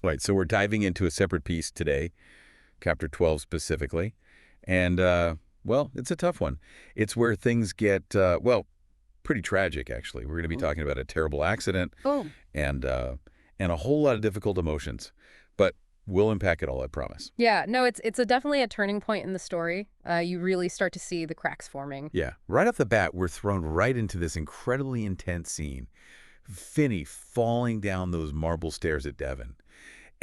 Right, so we're diving into a separate piece today, chapter 12 specifically. And, well, it's a tough one. It's where things get, well, pretty tragic, actually. We're going to be talking about a terrible accident Oh. and, uh, and a whole lot of difficult emotions. But we'll unpack it all, I promise. Yeah, no, it's definitely a turning point in the story. You really start to see the cracks forming. Yeah, right off the bat, we're thrown right into this incredibly intense scene. Finney falling down those marble stairs at Devon.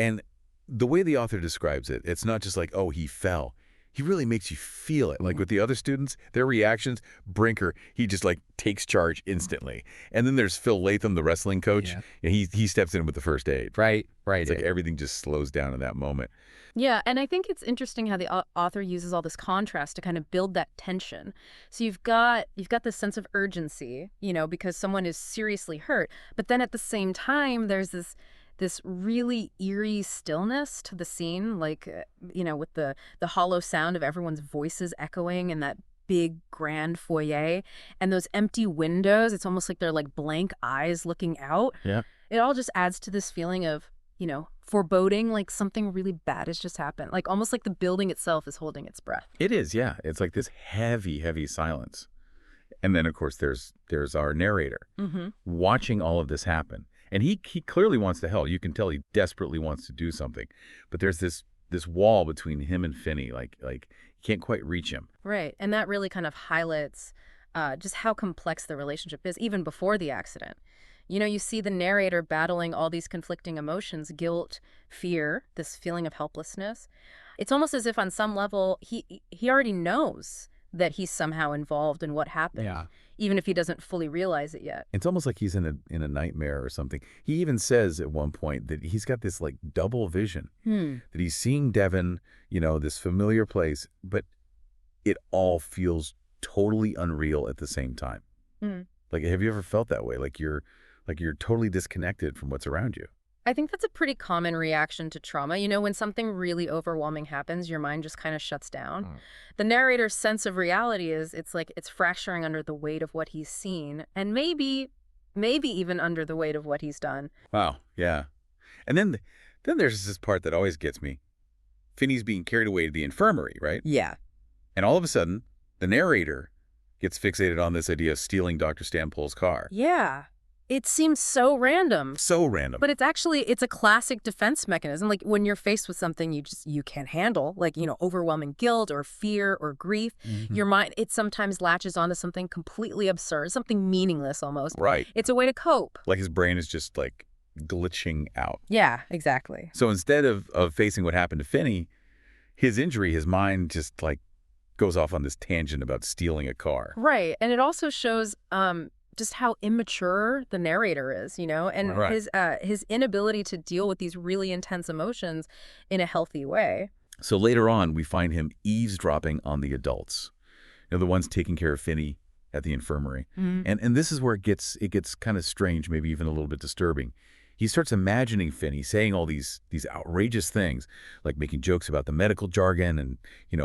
And the way the author describes it, it's not just like, oh, he fell. He really makes you feel it. Like with the other students, their reactions, Brinker, he just like takes charge instantly. And then there's Phil Latham, the wrestling coach. Yeah. And he steps in with the first aid. Right. It's like everything just slows down in that moment. Yeah, and I think it's interesting how the author uses all this contrast to kind of build that tension. So you've got this sense of urgency, because someone is seriously hurt, but then at the same time there's this really eerie stillness to the scene, like with the hollow sound of everyone's voices echoing in that big grand foyer and those empty windows. It's almost like they're like blank eyes looking out. Yeah. It all just adds to this feeling of foreboding, like something really bad has just happened. Like almost like the building itself is holding its breath. It is, yeah. It's like this heavy, heavy silence. And then, of course, there's our narrator watching all of this happen. And he clearly wants to help. You can tell he desperately wants to do something. But there's this wall between him and Finney. Like you can't quite reach him. Right. And that really kind of highlights just how complex the relationship is, even before the accident. You see the narrator battling all these conflicting emotions, guilt, fear, this feeling of helplessness. It's almost as if on some level he already knows that he's somehow involved in what happened, even if he doesn't fully realize it yet. It's almost like he's in a nightmare or something. He even says at one point that he's got this like double vision, that he's seeing Devon, this familiar place, but it all feels totally unreal at the same time. Like, have you ever felt that way? Like you're totally disconnected from what's around you. I think that's a pretty common reaction to trauma. When something really overwhelming happens, your mind just kind of shuts down. The narrator's sense of reality is it's like it's fracturing under the weight of what he's seen, and maybe even under the weight of what he's done. Wow, yeah. And then there's this part that always gets me. Finney's being carried away to the infirmary, right? Yeah. And all of a sudden, the narrator gets fixated on this idea of stealing Dr. Stanpole's car. Yeah. It seems so random. So random. But it's a classic defense mechanism. Like when you're faced with something you can't handle, like, overwhelming guilt or fear or grief, your mind, it sometimes latches onto something completely absurd, something meaningless almost. Right. It's a way to cope. Like his brain is just like glitching out. Yeah, exactly. So instead of facing what happened to Finney, his injury, his mind just like goes off on this tangent about stealing a car. Right. And it also shows just how immature the narrator is, and right. his inability to deal with these really intense emotions in a healthy way. So later on, we find him eavesdropping on the adults, the ones taking care of Finney at the infirmary. And this is where it gets kind of strange, maybe even a little bit disturbing. He starts imagining Finney saying all these outrageous things, like making jokes about the medical jargon and,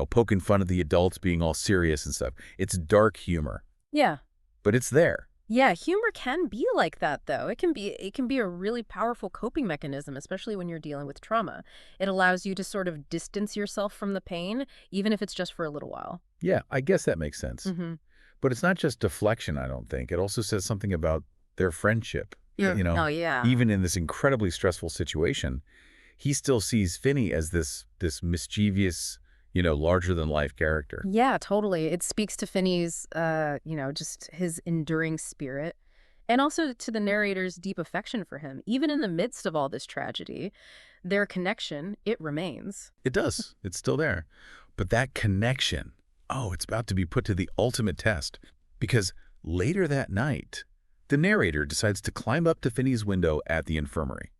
poking fun of the adults being all serious and stuff. It's dark humor. Yeah. But it's there. Yeah, humor can be like that, though. It can be a really powerful coping mechanism, especially when you're dealing with trauma. It allows you to sort of distance yourself from the pain, even if it's just for a little while. Yeah, I guess that makes sense. But it's not just deflection, I don't think. It also says something about their friendship. Oh, yeah. Even in this incredibly stressful situation, he still sees Finney as this mischievous, larger-than-life character. Yeah, totally. It speaks to Finney's, just his enduring spirit, and also to the narrator's deep affection for him. Even in the midst of all this tragedy, their connection, it remains. It does. It's still there. But that connection, it's about to be put to the ultimate test. Because later that night, the narrator decides to climb up to Finney's window at the infirmary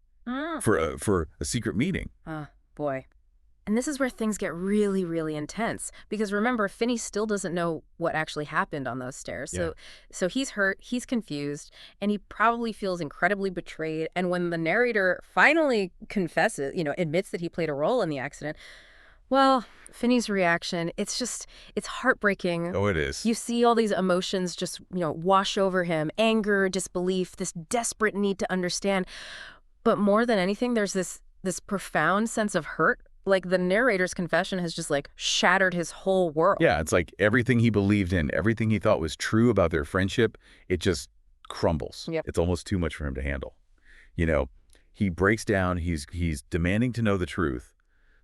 for a secret meeting. Boy. And this is where things get really, really intense. Because remember, Finney still doesn't know what actually happened on those stairs. Yeah. So he's hurt, he's confused, and he probably feels incredibly betrayed. And when the narrator finally confesses, admits that he played a role in the accident, well, Finney's reaction, it's heartbreaking. Oh, it is. You see all these emotions just, wash over him. Anger, disbelief, this desperate need to understand. But more than anything, there's this this profound sense of hurt. Like the narrator's confession has just like shattered his whole world. Yeah, it's like everything he believed in, everything he thought was true about their friendship, it just crumbles. Yep. It's almost too much for him to handle. You know, he breaks down, he's demanding to know the truth,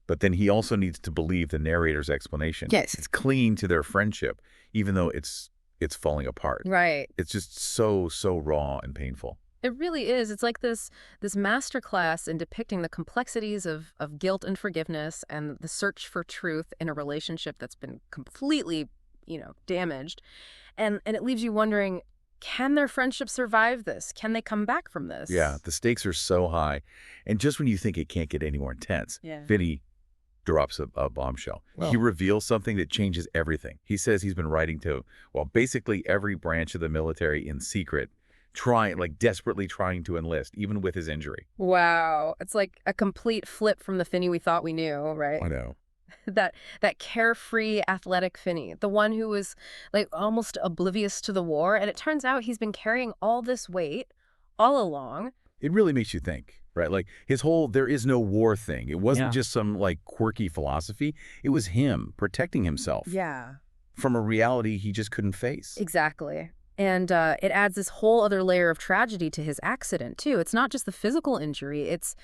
but then he also needs to believe the narrator's explanation. Yes. It's clinging to their friendship, even though it's falling apart. Right. It's just so raw and painful. It really is. It's like this masterclass in depicting the complexities of guilt and forgiveness and the search for truth in a relationship that's been completely, damaged. And it leaves you wondering, can their friendship survive this? Can they come back from this? Yeah, the stakes are so high. And just when you think it can't get any more intense, Yeah. Vinny drops a bombshell. Well. He reveals something that changes everything. He says he's been writing to, basically every branch of the military in secret, desperately trying to enlist, even with his injury. Wow. It's like a complete flip from the Finney we thought we knew, right? I know. That carefree, athletic Finney, the one who was like almost oblivious to the war. And it turns out he's been carrying all this weight all along. It really makes you think, right? Like his whole "there is no war" thing. It wasn't Yeah. just some quirky philosophy. It was him protecting himself Yeah. from a reality he just couldn't face. Exactly. And it adds this whole other layer of tragedy to his accident, too. It's not just the physical injury. It's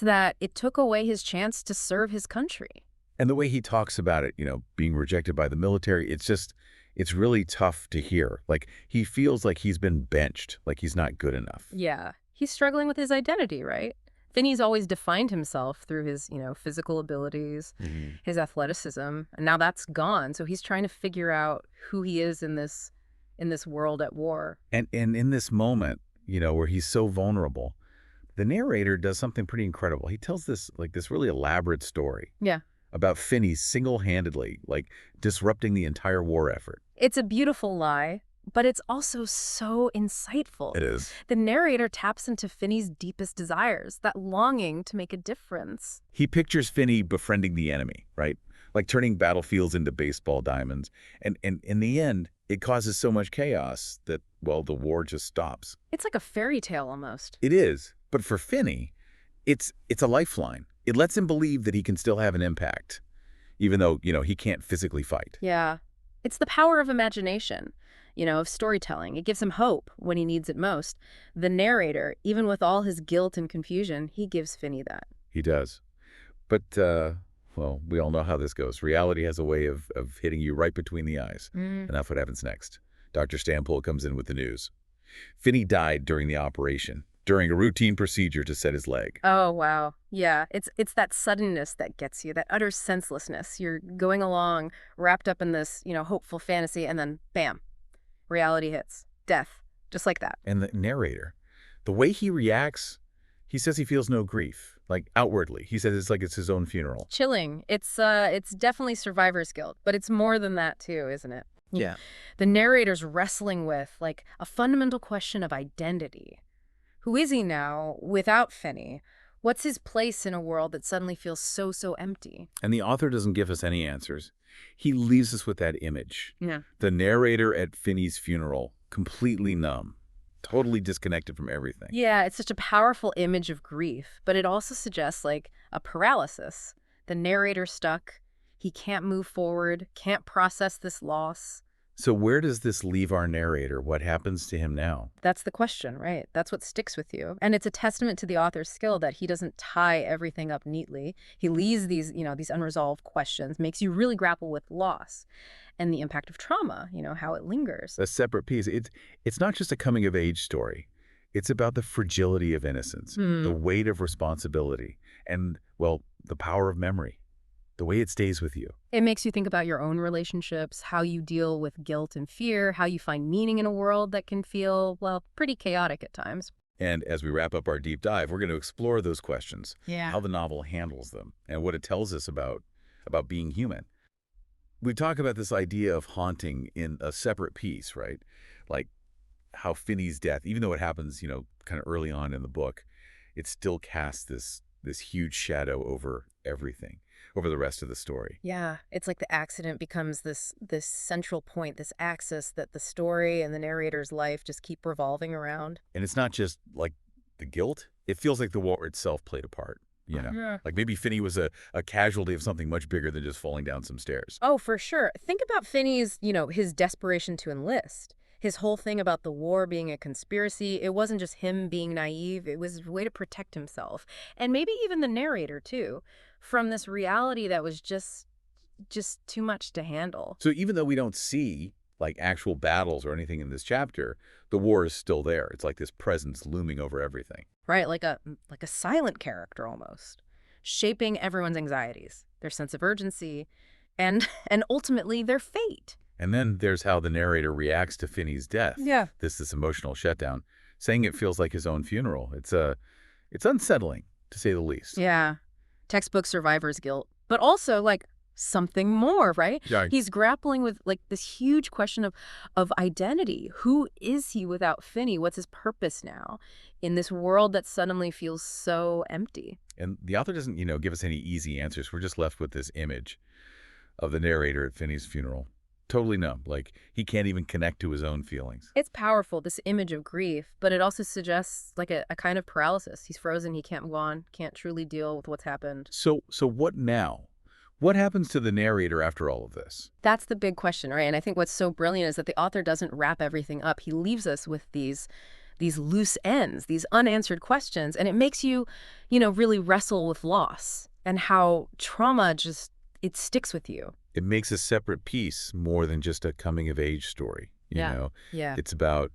that it took away his chance to serve his country. And the way he talks about it, being rejected by the military, it's really tough to hear. Like he feels like he's been benched, like he's not good enough. Yeah. He's struggling with his identity, right? Finney's always defined himself through his, physical abilities, his athleticism, and now that's gone. So he's trying to figure out who he is in this world at war. And in this moment, where he's so vulnerable, the narrator does something pretty incredible. He tells this really elaborate story. Yeah. About Finney single-handedly, disrupting the entire war effort. It's a beautiful lie, but it's also so insightful. It is. The narrator taps into Finney's deepest desires, that longing to make a difference. He pictures Finney befriending the enemy, right? Like turning battlefields into baseball diamonds. And in the end, it causes so much chaos that, the war just stops. It's like a fairy tale almost. It is. But for Finney, it's a lifeline. It lets him believe that he can still have an impact, even though, he can't physically fight. Yeah. It's the power of imagination, of storytelling. It gives him hope when he needs it most. The narrator, even with all his guilt and confusion, he gives Finney that. He does. But, we all know how this goes. Reality has a way of hitting you right between the eyes. And that's what happens next. Dr. Stanpole comes in with the news. Finney died during the operation, during a routine procedure to set his leg. Oh, wow. Yeah, it's that suddenness that gets you, that utter senselessness. You're going along, wrapped up in this, hopeful fantasy, and then, bam, reality hits. Death. Just like that. And the narrator, the way he reacts, he says he feels no grief, outwardly. He says it's like it's his own funeral. Chilling. It's definitely survivor's guilt, but it's more than that too, isn't it? Yeah. The narrator's wrestling with, a fundamental question of identity. Who is he now without Finney? What's his place in a world that suddenly feels so empty? And the author doesn't give us any answers. He leaves us with that image. Yeah. The narrator at Finney's funeral, completely numb, totally disconnected from everything. Yeah, it's such a powerful image of grief, but it also suggests, a paralysis. The narrator's stuck. He can't move forward, can't process this loss. So where does this leave our narrator? What happens to him now? That's the question, right? That's what sticks with you. And it's a testament to the author's skill that he doesn't tie everything up neatly. He leaves these, these unresolved questions, makes you really grapple with loss and the impact of trauma, how it lingers. A separate piece. It's not just a coming-of-age story. It's about the fragility of innocence, the weight of responsibility, and, the power of memory. The way it stays with you. It makes you think about your own relationships, how you deal with guilt and fear, how you find meaning in a world that can feel, pretty chaotic at times. And as we wrap up our deep dive, we're going to explore those questions, Yeah. how the novel handles them, and what it tells us about being human. We talk about this idea of haunting in a separate piece, right? Like how Finney's death, even though it happens, kind of early on in the book, it still casts this huge shadow over everything, over the rest of the story. Yeah, it's like the accident becomes this central point, this axis that the story and the narrator's life just keep revolving around. And it's not just like the guilt. It feels like the war itself played a part. Yeah. Like maybe Finney was a casualty of something much bigger than just falling down some stairs. Oh, for sure. Think about Finney's, his desperation to enlist. His whole thing about the war being a conspiracy, it wasn't just him being naive, it was a way to protect himself. And maybe even the narrator, too, from this reality that was just too much to handle. So even though we don't see like actual battles or anything in this chapter, the war is still there. It's like this presence looming over everything. Right, like a silent character almost, shaping everyone's anxieties, their sense of urgency, and and ultimately their fate. And then there's how the narrator reacts to Finney's death. Yeah. This emotional shutdown, saying it feels like his own funeral. It's unsettling, to say the least. Yeah. Textbook survivor's guilt, but also like something more, right? Yeah. He's grappling with like this huge question of identity. Who is he without Finney? What's his purpose now in this world that suddenly feels so empty? And the author doesn't, give us any easy answers. We're just left with this image of the narrator at Finney's funeral. Totally numb. Like he can't even connect to his own feelings. It's powerful, this image of grief, but it also suggests like a kind of paralysis. He's frozen, he can't go on, can't truly deal with what's happened. So what now? What happens to the narrator after all of this? That's the big question, right? And I think what's so brilliant is that the author doesn't wrap everything up. He leaves us with these loose ends, these unanswered questions, and it makes you, really wrestle with loss and how trauma it sticks with you. It makes a separate piece more than just a coming of age story. You know, Yeah. it's about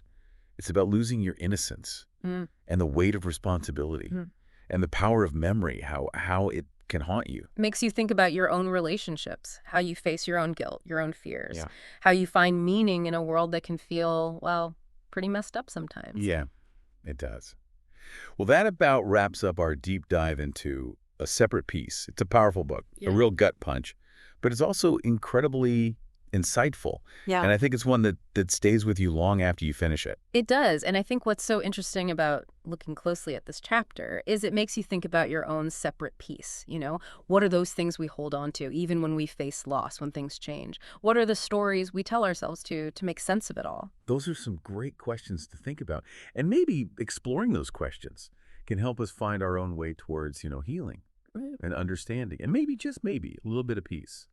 losing your innocence Mm. and the weight of responsibility and the power of memory, how it can haunt you. Makes you think about your own relationships, how you face your own guilt, your own fears, Yeah. how you find meaning in a world that can feel, well, pretty messed up sometimes. Yeah, it does. Well, that about wraps up our deep dive into a separate piece. It's a powerful book, Yeah. a real gut punch, but it's also incredibly insightful. Yeah. And I think it's one that stays with you long after you finish it. It does. And I think what's so interesting about looking closely at this chapter is it makes you think about your own separate piece. What are those things we hold on to, even when we face loss, when things change? What are the stories we tell ourselves to make sense of it all? Those are some great questions to think about. And maybe exploring those questions can help us find our own way towards, healing Right. and understanding. And maybe, just maybe, a little bit of peace.